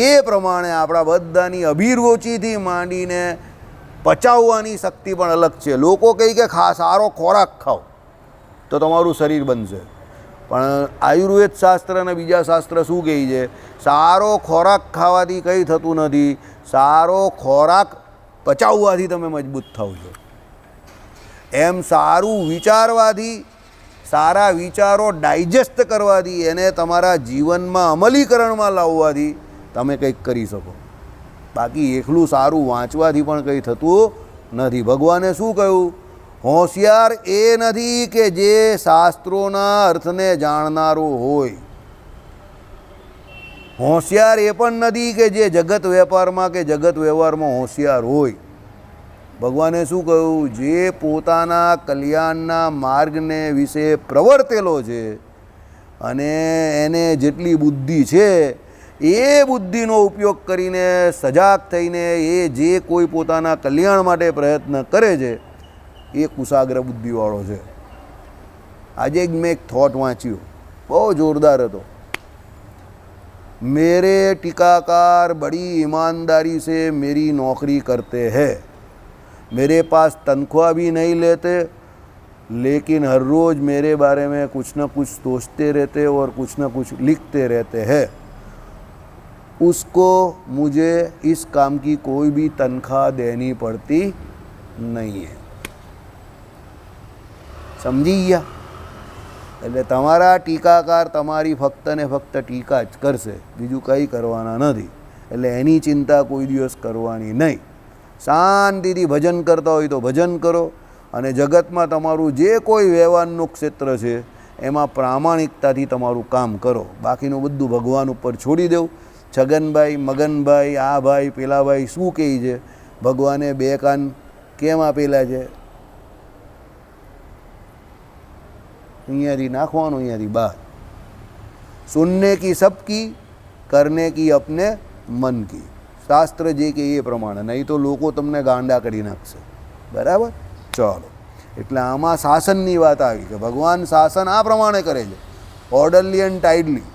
એ પ્રમાણે આપણા બધાની અભિરુચિથી માંડીને પચાવવાની શક્તિ પણ અલગ છે. લોકો કહે કે સારો ખોરાક ખાઓ તો તમારું શરીર બનશે, પણ આયુર્વેદ શાસ્ત્ર અને બીજા શાસ્ત્ર શું કહે છે? સારો ખોરાક ખાવાથી કંઈ થતું નથી, સારો ખોરાક પચાવવાથી તમે મજબૂત થાવ છો. એમ સારું વિચારવાથી, સારા વિચારો ડાયજેસ્ટ કરવાથી, એને તમારા જીવનમાં અમલીકરણમાં લાવવાથી તમે કંઈક કરી શકો. બાકી એકલું સારું વાંચવાથી પણ કંઈ થતું નથી. ભગવાને શું કહ્યું? હોશિયાર એ નથી કે જે શાસ્ત્રોના અર્થને જાણનારો હોય. હોશિયાર એ પણ નથી કે જે જગત વેપારમાં કે જગત વ્યવહારમાં હોશિયાર હોય. ભગવાને શું કહ્યું? જે પોતાના કલ્યાણના માર્ગને વિશે પ્રવર્તેલો છે અને એને જેટલી બુદ્ધિ છે એ બુદ્ધિનો ઉપયોગ કરીને સજાગ થઈને એ જે કોઈ પોતાના કલ્યાણ માટે પ્રયત્ન કરે છે એ કુશાગ્ર બુદ્ધિવાળો છે. આજે જ મેં એક થોટ વાંચ્યું, બહુ જોરદાર હતો. मेरे टीकाकार बड़ी ईमानदारी से मेरी नौकरी करते हैं, मेरे पास तनख्वाह भी नहीं लेते, लेकिन हर रोज़ मेरे बारे में कुछ न कुछ सोचते रहते और कुछ न कुछ लिखते रहते हैं. उसको मुझे इस काम की कोई भी तनख्वाह देनी पड़ती नहीं है. સમજી ગયા? એટલે તમારા ટીકાકાર તમારી ફક્ત ને ફક્ત ટીકા જ કરશે, બીજું કંઈ કરવાના નથી. એટલે એની ચિંતા કોઈ દિવસ કરવાની નહીં. શાંતિથી ભજન કરતા હોય તો ભજન કરો અને જગતમાં તમારું જે કોઈ વ્યવહારનું ક્ષેત્ર છે એમાં પ્રામાણિકતાથી તમારું કામ કરો. બાકીનું બધું ભગવાન ઉપર છોડી દેવું. છગનભાઈ, મગનભાઈ, આ ભાઈ, પેલા ભાઈ શું કહે છે? ભગવાને બે કાન કેમ આપેલા છે? અહીંયાથી નાખવાનું, અહીંયાથી બહાર. સુનને કી સબકી, કરને કી અપને મન કી. શાસ્ત્ર જે કે એ પ્રમાણે, નહીં તો લોકો તમને ગાંડા કરી નાખશે. બરાબર? ચાલો, એટલે આમાં શાસનની વાત આવી કે ભગવાન શાસન આ પ્રમાણે કરે છે, ઓર્ડરલી એન્ડ ટાઇડલી.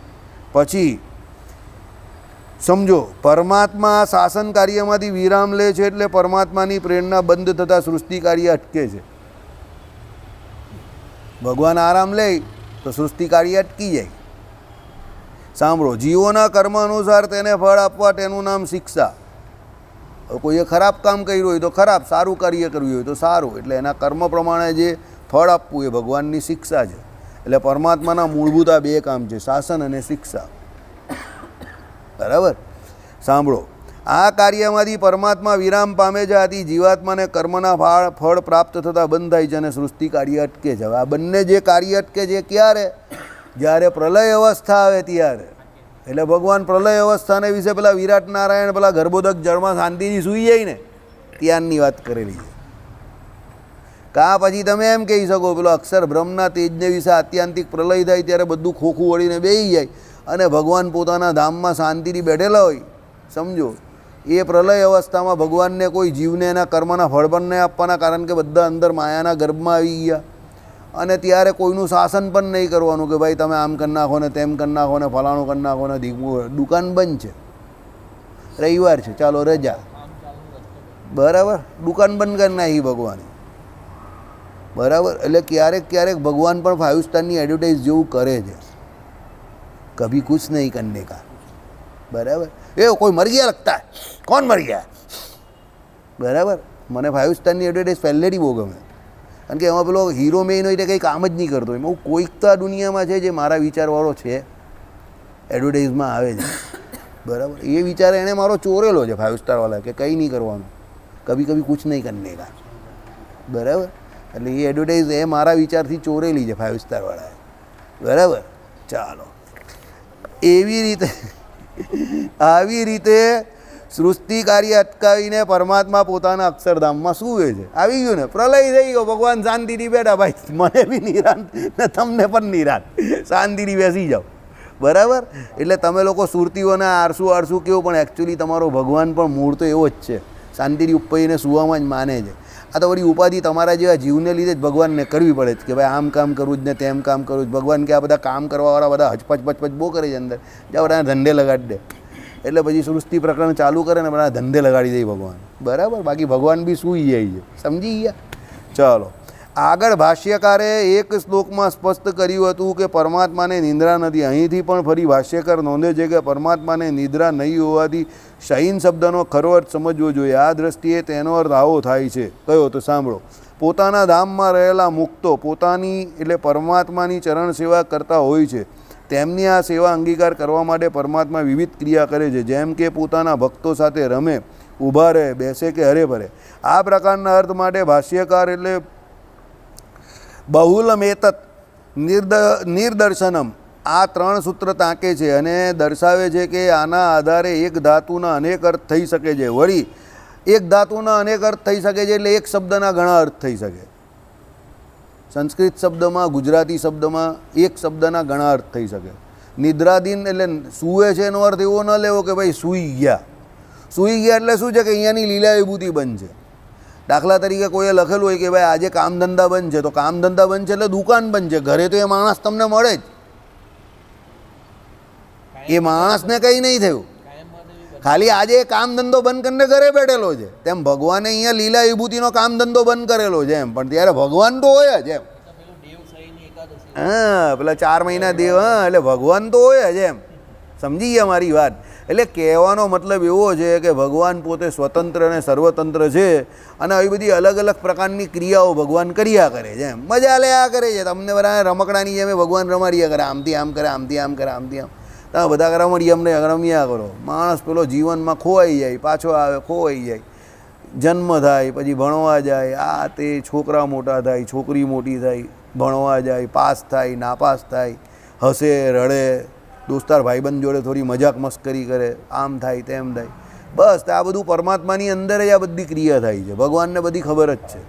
પછી સમજો, પરમાત્મા શાસન કાર્યમાંથી વિરામ લે છે એટલે પરમાત્માની પ્રેરણા બંધ થતાં સૃષ્ટિ કાર્ય અટકે છે. ભગવાન આરામ લે તો સૃષ્ટિ કાર્ય અટકી જાય. સાંભળો, જીવોના કર્મ અનુસાર તેને ફળ આપવા તેનું નામ શિક્ષા. કોઈએ ખરાબ કામ કર્યું હોય તો ખરાબ, સારું કાર્ય કર્યું હોય તો સારું, એટલે એના કર્મ પ્રમાણે જે ફળ આપવું એ ભગવાનની શિક્ષા છે. એટલે પરમાત્માના મૂળભૂત આ બે કામ છે, શાસન અને શિક્ષા. બરાબર? સાંભળો, આ કાર્યમાંથી પરમાત્મા વિરામ પામે છે. આથી જીવાત્માને કર્મના ફળ પ્રાપ્ત થતાં બંધ થાય છે અને સૃષ્ટિ કાર્ય અટકે છે. હવે આ બંને જે કાર્ય અટકે છે ક્યારે? જ્યારે પ્રલય અવસ્થા આવે ત્યારે. એટલે ભગવાન પ્રલય અવસ્થાને વિશે પેલા વિરાટ નારાયણ પેલા ગર્ભોદક જળમાં શાંતિથી સૂઈ જાય ને ત્યારની વાત કરેલી છે. કાં પછી તમે એમ કહી શકો પેલો અક્ષર બ્રહ્મના તેજને વિશે આત્યંતિક પ્રલય થાય ત્યારે બધું ખોખું વળીને બેસી જાય અને ભગવાન પોતાના ધામમાં શાંતિથી બેઠેલા હોય. સમજો, એ પ્રલય અવસ્થામાં ભગવાનને કોઈ જીવને એના કર્મના ફળ પણ નહીં આપવાના, કારણ કે બધા અંદર માયાના ગર્ભમાં આવી ગયા. અને ત્યારે કોઈનું શાસન પણ નહીં કરવાનું કે ભાઈ તમે આમ કરી નાખો ને તેમ કરી નાખો ને ફલાણું કરી નાખો ને ધીમું. દુકાન બંધ છે, રવિવાર છે, ચાલો રજા, બરાબર, દુકાન બંધ કરી નાખી ભગવાને, બરાબર. એટલે ક્યારેક ક્યારેક ભગવાન પણ 5 સ્ટારની એડવર્ટાઇઝ જેવું કરે છે, કભી કુછ નહીં કરને કા, બરાબર. એ કોઈ મર ગયા લગતા, કોણ મર ગયા, બરાબર. મને 5 સ્ટારની એડવર્ટાઇઝ પહેલેથી બહુ ગમે, કારણ કે એમાં પેલો હીરો મેઇન હોય એટલે કંઈ કામ જ નહીં કરતો. એમાં કોઈક તો આ દુનિયામાં છે જે મારા વિચારવાળો છે, એડવર્ટાઇઝમાં આવે છે, બરાબર. એ વિચાર એણે મારો ચોરેલો છે 5 સ્ટારવાળા, કે કંઈ નહીં કરવાનું, કભી કભી કુછ નહીં કરને કા, બરાબર. એટલે એ એડવર્ટાઇઝ એ મારા વિચારથી ચોરેલી છે 5 સ્ટારવાળાએ, બરાબર. ચાલો, એવી રીતે આવી રીતે સૃષ્ટિ કાર્ય અટકાવીને પરમાત્મા પોતાના અક્ષરધામમાં સૂવે છે. આવી ગયું ને, પ્રલય થઈ ગયો, ભગવાન શાંતિથી બેઠા, ભાઈ મને બી નિરાંત ને તમને પણ નિરાંત, શાંતિથી બેસી જાઓ, બરાબર. એટલે તમે લોકો સુરતીઓને આરસું કેવું, પણ એકચ્યુઅલી તમારો ભગવાન પણ મૂળ તો એવો જ છે, શાંતિથી ઉપઈને સૂવામાં જ માને છે. આ તો વળી ઉપાધિ તમારા જેવા જીવને લીધે જ ભગવાનને કરવી પડે છે કે ભાઈ આમ કામ કરવું જ ને તેમ કામ કરવું જ. ભગવાન કે આ બધા કામ કરવાવાળા બધા હચપચ બહુ કરે છે અંદર, જ્યાં બધાને ધંધે લગાડી દે. એટલે પછી સૃષ્ટિ પ્રકરણ ચાલુ કરે ને બધા ધંધે લગાડી દે ભગવાન, બરાબર. બાકી ભગવાન બી સૂઈ જાય છે, સમજી ગયા. ચાલો આગળ ભાષ્યકારે એક શ્લોકમાં સ્પષ્ટ કર્યું હતું કે પરમાત્માને નિંદ્રા નથી. અહીંથી પણ ફરી ભાષ્યકાર નોંધે છે કે પરમાત્માને નિદ્રા નહીં હોવાથી શયન શબ્દનો ખરો અર્થ સમજવો જોઈએ. આ દ્રષ્ટિએ તેનો અર્થ આવો થાય છે. કયો? તો સાંભળો. પોતાના ધામમાં રહેલા મુક્તો પોતાની એટલે પરમાત્માની ચરણ સેવા કરતા હોય છે. તેમની આ સેવા અંગીકાર કરવા માટે પરમાત્મા વિવિધ ક્રિયા કરે છે, જેમ કે પોતાના ભક્તો સાથે રમે, ઊભા રહે, બેસે કે હરે ભરે. આ પ્રકારના અર્થ માટે ભાષ્યકાર એટલે બહુલમેતત નિર્દર્શનમ આ 3 સૂત્ર તાકે છે અને દર્શાવે છે કે આના આધારે એક ધાતુના અનેક અર્થ થઈ શકે છે. વળી એક ધાતુના અનેક અર્થ થઈ શકે છે એટલે એક શબ્દના ઘણા અર્થ થઈ શકે. સંસ્કૃત શબ્દમાં, ગુજરાતી શબ્દમાં એક શબ્દના ઘણા અર્થ થઈ શકે. નિદ્રાધીન એટલે સૂવે છે એનો અર્થ એવો ન લેવો કે ભાઈ સૂઈ ગયા. સૂઈ ગયા એટલે શું છે કે અહીંયાની લીલા વિભૂતિ બંધ છે. દાખલા તરીકે કોઈએ લખેલું હોય કે ભાઈ આજે કામ ધંધા બંધ છે, તો કામ ધંધા બંધ છે એટલે દુકાન બંધ છે. ઘરે તો એ માણસ તમને મળે જ, એ માણસને કંઈ નહીં થયું, ખાલી આજે કામ ધંધો બંધ કરીને ઘરે બેઠેલો છે. તેમ ભગવાને અહીંયા લીલા વિભૂતિનો કામ ધંધો બંધ કરેલો છે એમ, પણ ત્યારે ભગવાન તો હોય જ એમ. હા, પેલા 4 મહિના દેવ, હા, એટલે ભગવાન તો હોય જ એમ. સમજી ગયા મારી વાત? એટલે કહેવાનો મતલબ એવો છે કે ભગવાન પોતે સ્વતંત્ર અને સર્વતંત્ર છે અને આવી બધી અલગ અલગ પ્રકારની ક્રિયાઓ ભગવાન કર્યા કરે છે એમ, મજા લેયા કરે છે. તમને બધા રમકડાની જેમ ભગવાન રમાડ્યા કરે, આમથી આમ કરે, આમથી આમ કરે, આમથી આમ. તમે બધા રમડીએ અમને રમ્યા કરો. માણસ પેલો જીવનમાં ખોવાઈ જાય, પાછો આવે, ખોવાઈ જાય, જન્મ થાય, પછી ભણવા જાય, આ તે છોકરા મોટા થાય, છોકરી મોટી થાય, ભણવા જાય, પાસ થાય, નાપાસ થાય, હસે, રડે, દોસ્તાર ભાઈબંધ જોડે થોડી મજાક મસ્કરી કરે, આમ થાય તેમ થાય. બસ આ બધું પરમાત્માની અંદર જ આ બધી ક્રિયા થાય છે. ભગવાનને બધી ખબર જ છે,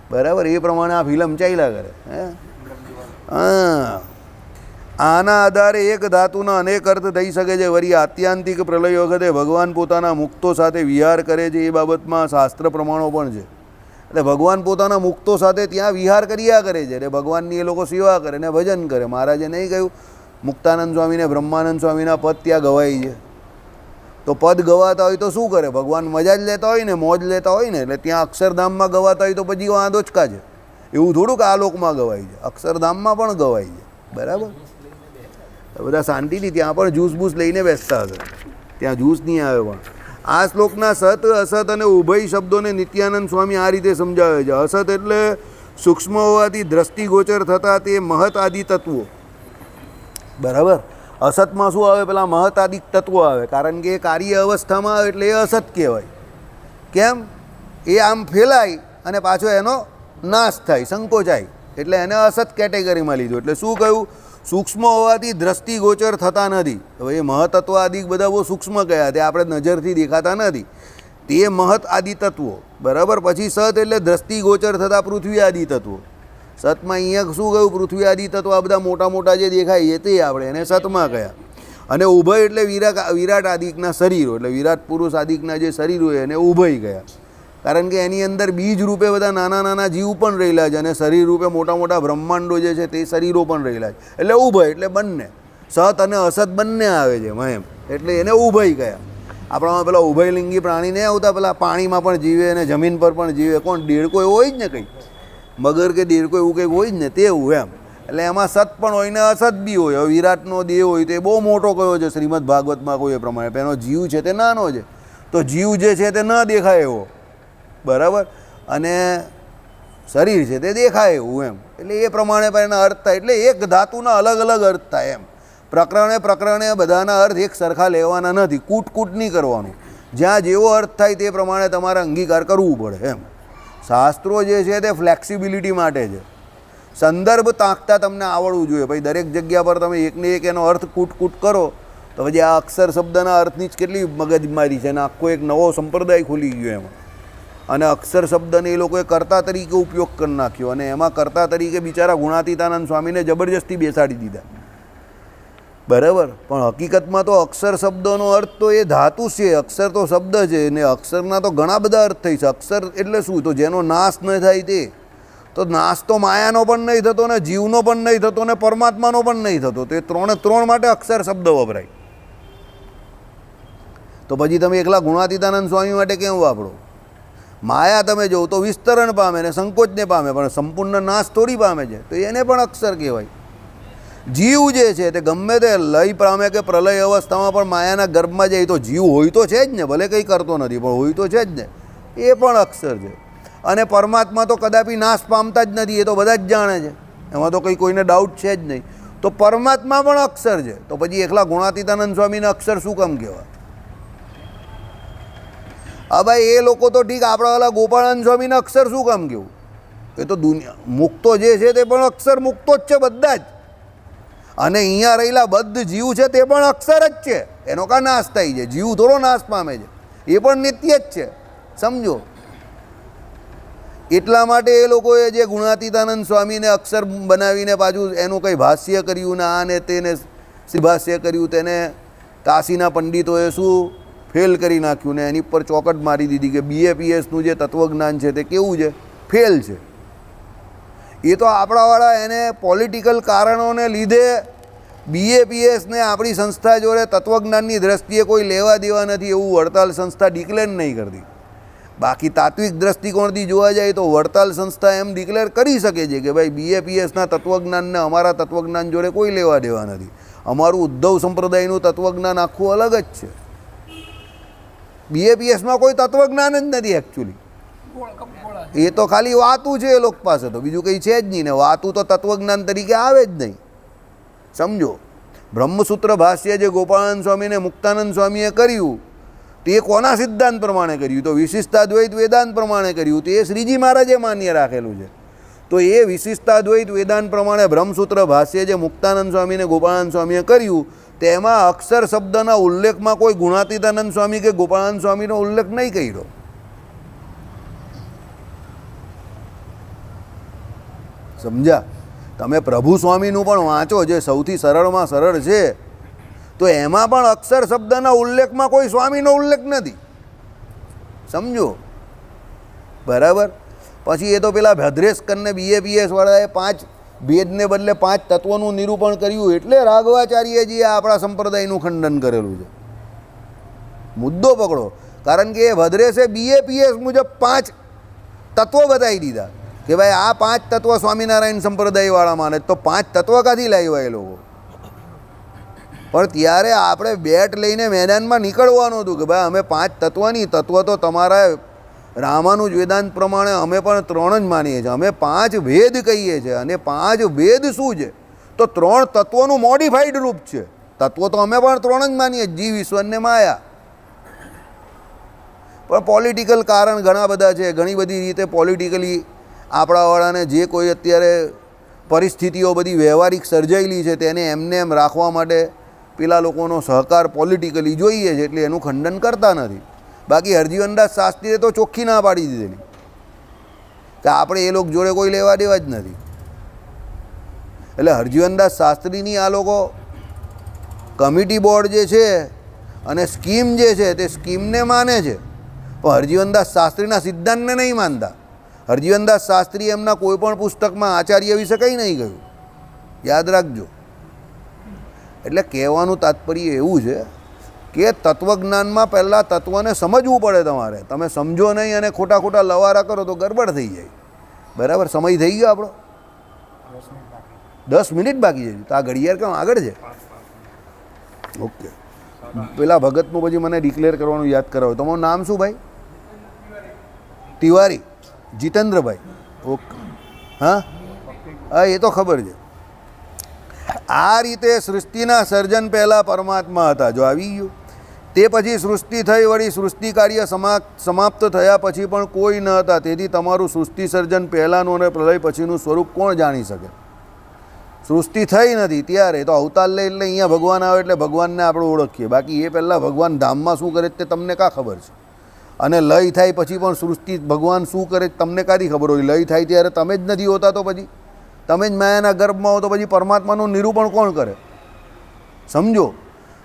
બરાબર. એ પ્રમાણે આ ફિલ્મ ચાલ્યા કરે. હા, આના આધારે એક ધાતુના અનેક અર્થ થઈ શકે છે. વળી આત્યંતિક પ્રલય વખતે ભગવાન પોતાના મુક્તો સાથે વિહાર કરે છે, એ બાબતમાં શાસ્ત્ર પ્રમાણો પણ છે. એટલે ભગવાન પોતાના મુક્તો સાથે ત્યાં વિહાર કર્યા કરે છે. એટલે ભગવાનની એ લોકો સેવા કરે ને ભજન કરે. મહારાજે નહીં કહ્યું મુક્તાનંદ સ્વામીને બ્રહ્માનંદ સ્વામીના પદ ત્યાં ગવાય છે, તો પદ ગવાતા હોય તો શું કરે? ભગવાન મજા જ લેતા હોય ને, મોજ લેતા હોય ને, એટલે ત્યાં અક્ષરધામમાં ગવાતા હોય તો પછી વાંધો જ કા છે. એવું થોડું કે આ લોકમાં ગવાય છે, અક્ષરધામમાં પણ ગવાય છે, બરાબર. બધા શાંતિથી ત્યાં પણ જ્યુસ બૂસ લઈને બેસતા હશે, ત્યાં જ્યુસ નહીં આવે. પણ આ શ્લોકના સત, અસત અને ઉભય શબ્દોને નિત્યાનંદ સ્વામી આ રીતે સમજાવે છે. અસત એટલે સૂક્ષ્મ હોવાથી દ્રષ્ટિગોચર થતા તે મહત આદિ તત્વો, બરાબર. અસતમાં શું આવે? પેલા મહતાદિક તત્વો આવે, કારણ કે એ કાર્ય અવસ્થામાં આવે એટલે એ અસત કહેવાય. કેમ? એ આમ ફેલાય અને પાછો એનો નાશ થાય, સંકોચાય, એટલે એને અસત કેટેગરીમાં લીધું. એટલે શું કહ્યું? સૂક્ષ્મ હોવાથી દ્રષ્ટિગોચર થતા નથી. હવે એ મહતત્વ આદિ બધા બહુ સૂક્ષ્મ કયા, તે આપણે નજરથી દેખાતા નથી, તે મહત આદિ તત્વો, બરાબર. પછી સત એટલે દ્રષ્ટિગોચર થતા પૃથ્વી આદિ તત્વો. સતમાં અહીંયા શું કહ્યું? પૃથ્વી આદિ તત્વો આ બધા મોટા મોટા જે દેખાય એ તે આપણે એને સતમાં કહ્યા. અને ઉભય એટલે વિરાટ આદિકના શરીરો, એટલે વિરાટ પુરુષ આદિકના જે શરીરો એને ઉભય કહ્યા, કારણ કે એની અંદર બીજ રૂપે બધા નાના નાના જીવ પણ રહેલા છે અને શરીર રૂપે મોટા મોટા બ્રહ્માંડો જે છે તે શરીરો પણ રહેલા છે. એટલે ઉભય એટલે બંને, સત અને અસત બંને આવે છે એમ, એટલે એને ઉભય કહ્યા. આપણામાં પેલા ઉભયલિંગી પ્રાણી નહીં આવતા, પેલા પાણીમાં પણ જીવે અને જમીન પર પણ જીવે. કોણ? દેડકો એવો હોય જ ને, કંઈ મગર કે દેડકો એવું કંઈક હોય જ ને, તેવું એમ. એટલે એમાં સત પણ હોય ને અસત બી હોય. હવે વિરાટનો દેહ હોય તો એ બહુ મોટો કયો છે શ્રીમદ ભાગવતમાં કોઈ એ પ્રમાણે, એનો જીવ છે તે નાનો છે, તો જીવ જે છે તે ન દેખાય એવો, બરાબર, અને શરીર છે તે દેખાય એવું એમ. એટલે એ પ્રમાણે પણ એના અર્થ થાય. એટલે એક ધાતુના અલગ અલગ અર્થ થાય એમ. પ્રકરણે બધાના અર્થ એક સરખા લેવાના નથી, કૂટ નહીં કરવાનું. જ્યાં જેવો અર્થ થાય તે પ્રમાણે તમારે અંગીકાર કરવું પડે એમ. શાસ્ત્રો જે છે તે ફ્લેક્સિબિલિટી માટે છે. સંદર્ભ તાકતા તમને આવડવું જોઈએ. ભાઈ દરેક જગ્યા પર તમે એકને એક એનો અર્થ કૂટ કરો તો પછી આ અક્ષર શબ્દના અર્થની જ કેટલી મગજમારી છે, અને આખો એક નવો સંપ્રદાય ખુલી ગયો એમાં. અને અક્ષર શબ્દને એ લોકોએ કર્તા તરીકે ઉપયોગ કરી નાખ્યો, અને એમાં કર્તા તરીકે બિચારા ગુણાતીતાનંદ સ્વામીને જબરજસ્તી બેસાડી દીધા, બરાબર. પણ હકીકતમાં તો અક્ષર શબ્દનો અર્થ તો એ ધાતુ છે, અક્ષર તો શબ્દ છે, ને અક્ષરના તો ઘણા બધા અર્થ થઈ છે. અક્ષર એટલે શું? તો જેનો નાશ ન થાય તે. તો નાશ તો માયાનો પણ નહીં થતો, ને જીવનો પણ નહીં થતો, ને પરમાત્માનો પણ નહીં થતો. તો એ ત્રણ માટે અક્ષર શબ્દ વપરાય. તો પછી તમે એકલા ગુણાતીતાનંદ સ્વામી માટે કેમ વાપરો? માયા તમે જોવો તો વિસ્તરણ પામે ને સંકોચને પામે, પણ સંપૂર્ણ નાશ થોડી પામે છે, તો એને પણ અક્ષર કહેવાય. જીવ જે છે તે ગમે તે લય પામે કે પ્રલય અવસ્થામાં પણ માયાના ગર્ભમાં જાય તો જીવ હોય તો છે જ ને, ભલે કંઈ કરતો નથી પણ હોય તો છે જ ને, એ પણ અક્ષર છે. અને પરમાત્મા તો કદાપી નાશ પામતા જ નથી, એ તો બધા જ જાણે છે, એમાં તો કંઈ કોઈને ડાઉટ છે જ નહીં. તો પરમાત્મા પણ અક્ષર છે, તો પછી એકલા ગુણાતીતાનંદ સ્વામીને અક્ષર શું કામ કહેવાય? હા ભાઈ, એ લોકો તો ઠીક, આપણા વાળા ગોપાળાનંદ સ્વામીને અક્ષર શું કામ કહેવું? એ તો દુનિયા મુક્તો જે છે તે પણ અક્ષર મુક્તો જ છે બધા જ. અને અહીંયા રહેલા બદ્ધ જીવ છે તે પણ અક્ષર જ છે, એનો કા નાશ થાય છે? જીવ થોડો નાશ પામે છે, એ પણ નિત્ય જ છે, સમજો. એટલા માટે એ લોકોએ જે ગુણાતીતાનંદ સ્વામીને અક્ષર બનાવીને પાછું એનું કંઈ ભાષ્ય કર્યું ને આ ને તેને શ્રીભાષ્ય કર્યું, તેને કાશીના પંડિતોએ શું ફેલ કરી નાખ્યું ને એની પર ચોકટ મારી દીધી કે BAPSનું જે તત્વજ્ઞાન છે તે કેવું છે? ફેલ છે. એ તો આપણાવાળા એને પોલિટિકલ કારણોને લીધે BAPSને આપણી સંસ્થા જોડે તત્વજ્ઞાનની દ્રષ્ટિએ કોઈ લેવા દેવા નથી એવું વડતાલ સંસ્થા ડિક્લેર નહીં કરતી. બાકી તાત્વિક દ્રષ્ટિકોણથી જોવા જાય તો વડતાલ સંસ્થા એમ ડિક્લેર કરી શકે છે કે ભાઈ BAPSના તત્વજ્ઞાનને અમારા તત્વજ્ઞાન જોડે કોઈ લેવા દેવા નથી, અમારું ઉદ્ધવ સંપ્રદાયનું તત્વજ્ઞાન આખું અલગ જ છે. BAPSમાં કોઈ તત્વજ્ઞાન જ નથી એકચ્યુઅલી, એ તો ખાલી વાતું છે એ લોકો પાસે, તો બીજું કંઈ છે જ નહીં ને. વાતું તો તત્વજ્ઞાન તરીકે આવે જ નહીં, સમજો. બ્રહ્મસૂત્ર ભાષ્ય જે ગોપાળાનંદ સ્વામીને મુક્તાનંદ સ્વામીએ કર્યું તે કોના સિદ્ધાંત પ્રમાણે કર્યું? તો વિશિષ્ટાદ્વૈત વેદાંત પ્રમાણે કર્યું. તે શ્રીજી મહારાજે માન્ય રાખેલું છે. તો એ વિશિષ્ટાદ્વૈત વેદાંત પ્રમાણે બ્રહ્મસૂત્ર ભાષ્ય જે મુક્તાનંદ સ્વામીને ગોપાળાનંદ સ્વામીએ કર્યું તેમાં અક્ષર શબ્દના ઉલ્લેખમાં કોઈ ગુણાતીતાનંદ સ્વામી કે ગોપાળાનંદ સ્વામીનો ઉલ્લેખ નહીં કર્યો. સમજ્યા? તમે પ્રભુ સ્વામીનું પણ વાંચો જે સૌથી સરળમાં સરળ છે, તો એમાં પણ અક્ષર શબ્દના ઉલ્લેખમાં કોઈ સ્વામીનો ઉલ્લેખ નથી, સમજો, બરાબર. પછી એ તો પેલા ભદ્રેશકરને BAPS વાળાએ 5 ભેદને બદલે 5 તત્વોનું નિરૂપણ કર્યું, એટલે રાઘવાચાર્યજીએ આપણા સંપ્રદાયનું ખંડન કરેલું છે. મુદ્દો પકડો, કારણ કે એ ભદ્રેશે BAPS મુજબ 5 તત્વો બતાવી દીધા કે ભાઈ આ 5 તત્વ સ્વામિનારાયણ સંપ્રદાયવાળા માને, તો 5 તત્વ કાથી લાવ્યા એ લોકો? પણ ત્યારે આપણે બેટ લઈને મેદાનમાં નીકળવાનું હતું કે ભાઈ અમે 5 તત્વની, તત્વ તો તમારા રામાનુજ વેદાંત પ્રમાણે અમે પણ 3 જ માનીએ છીએ, અમે 5 ભેદ કહીએ છીએ. અને 5 ભેદ શું છે? તો 3 તત્વોનું મોડિફાઈડ રૂપ છે. તત્વો તો અમે પણ 3 જ માનીએ, જીવ, ઈશ્વર ને માયા. પણ પોલિટિકલ કારણ ઘણા બધા છે, ઘણી બધી રીતે પોલિટિકલી આપણાવાળાને જે કોઈ અત્યારે પરિસ્થિતિઓ બધી વ્યવહારિક સર્જાયેલી છે તેને એમને એમ રાખવા માટે પેલા લોકોનો સહકાર પોલિટિકલી જોઈએ છે, એટલે એનું ખંડન કરતા નથી. બાકી હરજીવનદાસ શાસ્ત્રીએ તો ચોખ્ખી ના પાડી દીધેલી કે આપણે એ લોકો જોડે કોઈ લેવા દેવા જ નથી. એટલે હરજીવનદાસ શાસ્ત્રીની આ લોકો કમિટી બોર્ડ જે છે અને સ્કીમ જે છે તે સ્કીમને માને છે, પણ હરજીવનદાસ શાસ્ત્રીના સિદ્ધાંતને નહીં માનતા. હરજીવનદાસ શાસ્ત્રી એમના કોઈ પણ પુસ્તકમાં આચાર્ય વિશે કંઈ નહીં કહ્યું, યાદ રાખજો. એટલે કહેવાનું તાત્પર્ય એવું છે કે તત્વજ્ઞાનમાં પહેલાં તત્વને સમજવું પડે તમારે. તમે સમજો નહીં અને ખોટા ખોટા લવારા કરો તો ગરબડ થઈ જાય. બરાબર? સમય થઈ ગયો આપણો? 10 મિનિટ બાકી છે. તો આ ઘડિયાળ કેમ આગળ છે? ઓકે. પેલા ભગતનું પછી મને ડિક્લેર કરવાનું યાદ કરાવો. તમારું નામ શું ભાઈ? તિવારી જીતેન્દ્રભાઈ. ઓકે. હા હા, એ તો ખબર છે. આ રીતે સૃષ્ટિના સર્જન પહેલાં પરમાત્મા હતા. જો આવી ગયું. તે પછી સૃષ્ટિ થઈ, વળી સૃષ્ટિ કાર્ય સમાપ્ત થયા પછી પણ કોઈ ન હતા. તેથી તમારું સૃષ્ટિ સર્જન પહેલાંનું અને પ્રલય પછીનું સ્વરૂપ કોણ જાણી શકે? સૃષ્ટિ થઈ નથી ત્યારે તો અવતાર લઈ એટલે અહીંયા ભગવાન આવે એટલે ભગવાનને આપણે ઓળખીએ. બાકી એ પહેલાં ભગવાન ધામમાં શું કરે તે તમને કાં ખબર છે? અને લય થાય પછી પણ સૃષ્ટિ ભગવાન શું કરે તમને કાંથી ખબર હોય? લય થાય ત્યારે તમે જ નથી હોતા, તો પછી તમે જ માયાના ગર્ભમાં હો તો પછી પરમાત્માનું નિરૂપણ કોણ કરે? સમજો.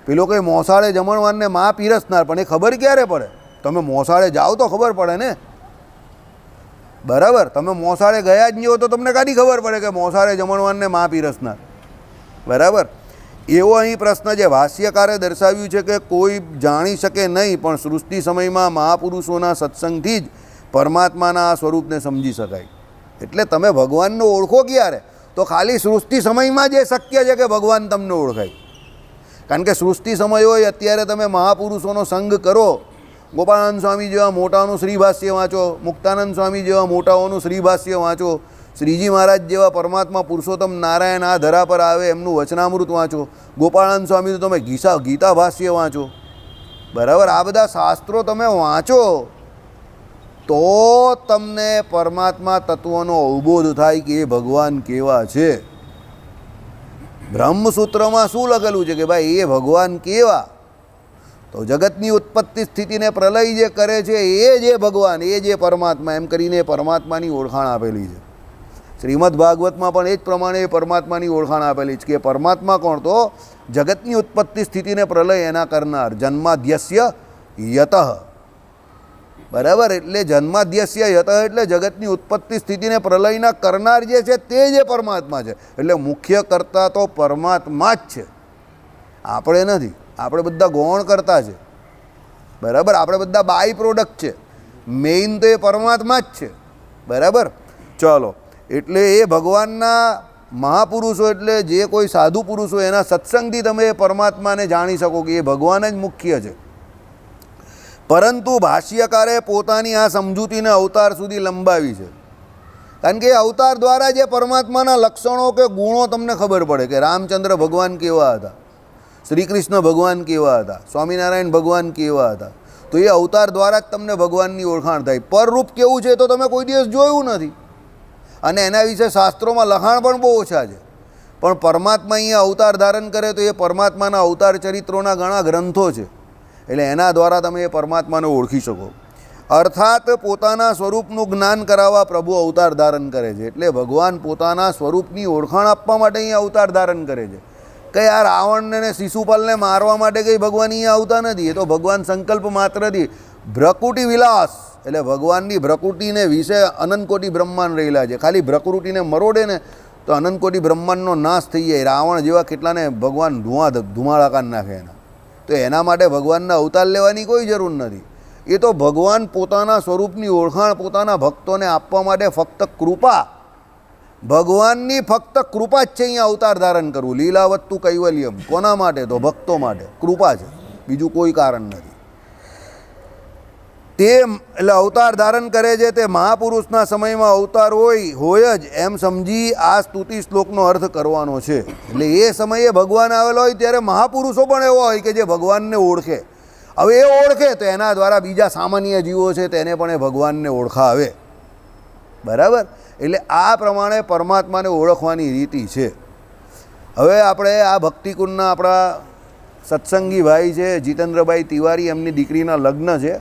પેલો કંઈ મોસાળે જમણવારને માં પીરસનાર, પણ એ ખબર ક્યારે પડે? તમે મોસાળે જાઓ તો ખબર પડે ને. બરાબર? તમે મોસાળે ગયા જ નહીં હો તો તમને કાંથી ખબર પડે કે મોસાળે જમણવારને માં પીરસનાર? બરાબર? એવો અહીં પ્રશ્ન છે. ભાષ્યકારે દર્શાવ્યું છે કે કોઈ જાણી શકે નહીં, પણ સૃષ્ટિ સમયમાં મહાપુરુષોના સત્સંગથી જ પરમાત્માના આ સ્વરૂપને સમજી શકાય. એટલે તમે ભગવાનને ઓળખો ક્યારે? તો ખાલી સૃષ્ટિ સમયમાં જ એ શક્ય છે કે ભગવાન તમને ઓળખાય. કારણ કે સૃષ્ટિ સમય હોય અત્યારે તમે મહાપુરુષોનો સંગ કરો, ગોપાળાનંદ સ્વામી જેવા મોટાઓનું શ્રીભાષ્ય વાંચો, મુક્તાનંદ સ્વામી જેવા મોટાઓનું શ્રીભાષ્ય વાંચો, શ્રીજી મહારાજ જેવા પરમાત્મા પુરુષોત્તમ નારાયણ આ ધરા પર આવે એમનું વચનામૃત વાંચો, ગોપાળાનંદ સ્વામીનું તમે ગીતા ભાષ્ય વાંચો. બરાબર? આ બધા શાસ્ત્રો તમે વાંચો તો તમને પરમાત્મા તત્વનો અવબોધ થાય કે એ ભગવાન કેવા છે. બ્રહ્મસૂત્રમાં શું લખેલું છે કે ભાઈ એ ભગવાન કેવા? તો જગતની ઉત્પત્તિ સ્થિતિને પ્રલય જે કરે છે એ જે ભગવાન, એ જે પરમાત્મા, એમ કરીને પરમાત્માની ઓળખાણ આપેલી છે. શ્રીમદ ભાગવતમાં પણ એ જ પ્રમાણે એ પરમાત્માની ઓળખાણ આપેલી છે કે પરમાત્મા કોણ? તો જગતની ઉત્પત્તિ સ્થિતિને પ્રલય એના કરનાર. જન્માદ્યસ્ય યતઃ. બરાબર? એટલે જન્માદ્યસ્ય યતઃ એટલે જગતની ઉત્પત્તિ સ્થિતિને પ્રલયના કરનાર જે છે તે જે પરમાત્મા છે. એટલે મુખ્ય કર્તા તો પરમાત્મા જ છે, આપણે નથી. આપણે બધા ગૌણ કરતા છે. બરાબર? આપણે બધા બાય પ્રોડક્ટ છે. મેઇન તો એ પરમાત્મા જ છે. બરાબર? ચલો. એટલે એ ભગવાનના મહાપુરુષો એટલે જે કોઈ સાધુ પુરુષો એના સત્સંગથી તમે એ પરમાત્માને જાણી શકો કે એ ભગવાન જ મુખ્ય છે. પરંતુ ભાષ્યકારે પોતાની આ સમજૂતીને અવતાર સુધી લંબાવી છે. કારણ કે એ અવતાર દ્વારા જે પરમાત્માના લક્ષણો કે ગુણો તમને ખબર પડે કે રામચંદ્ર ભગવાન કેવા હતા, શ્રી કૃષ્ણ ભગવાન કેવા હતા, સ્વામિનારાયણ ભગવાન કેવા હતા. તો એ અવતાર દ્વારા જ તમને ભગવાનની ઓળખાણ થાય. પરરૂપ કેવું છે તો તમે કોઈ દિવસ જોયું નથી અને એના વિશે શાસ્ત્રોમાં લખાણ પણ બહુ ઓછા છે. પણ પરમાત્મા અહીંયા અવતાર ધારણ કરે તો એ પરમાત્માના અવતાર ચરિત્રોના ઘણા ગ્રંથો છે. એટલે એના દ્વારા તમે એ પરમાત્માને ઓળખી શકો. અર્થાત પોતાના સ્વરૂપનું જ્ઞાન કરાવવા પ્રભુ અવતાર ધારણ કરે છે. એટલે ભગવાન પોતાના સ્વરૂપની ઓળખાણ આપવા માટે અહીંયા અવતાર ધારણ કરે છે. કંઈ આ રાવણને ને શિશુપાલને મારવા માટે કંઈ ભગવાન અહીંયા આવતા નથી. એ તો ભગવાન સંકલ્પ માત્રથી ભ્રકુટી વિલાસ એટલે ભગવાનની ભ્રકુટીને વિશે અનંતકોટી બ્રહ્માંડ રહેલા છે. ખાલી ભ્રકુટીને મરોડે ને તો અનંતકોટી બ્રહ્માંડનો નાશ થઈ જાય. રાવણ જેવા કેટલાને ભગવાન ધુમાડા કાઢી નાખે એના. તો એના માટે ભગવાનના અવતાર લેવાની કોઈ જરૂર નથી. એ તો ભગવાન પોતાના સ્વરૂપની ઓળખાણ પોતાના ભક્તોને આપવા માટે ફક્ત કૃપા, ભગવાનની ફક્ત કૃપા જ છે અહીંયા અવતાર ધારણ કરવું. લીલાવત્તુ કૈવલ્યમ. કોના માટે? તો ભક્તો માટે. કૃપા છે, બીજું કોઈ કારણ નથી. તે એટલે અવતાર ધારણ કરે છે તે મહાપુરુષના સમયમાં અવતાર હોય જ એમ સમજી આ સ્તુતિ શ્લોકનો અર્થ કરવાનો છે. એટલે એ સમયે ભગવાન આવેલો હોય ત્યારે મહાપુરુષો પણ એવા હોય કે જે ભગવાનને ઓળખે. હવે એ ઓળખે તો એના દ્વારા બીજા સામાન્ય જીવો છે તેને પણ એ ભગવાનને ઓળખાવે. બરાબર. એટલે આ પ્રમાણે પરમાત્માને ઓળખવાની રીતિ છે. હવે આપણે આ ભક્તિકુંડના આપણા સત્સંગી ભાઈ છે જીતેન્દ્રભાઈ તિવારી, એમની દીકરીના લગ્ન છે.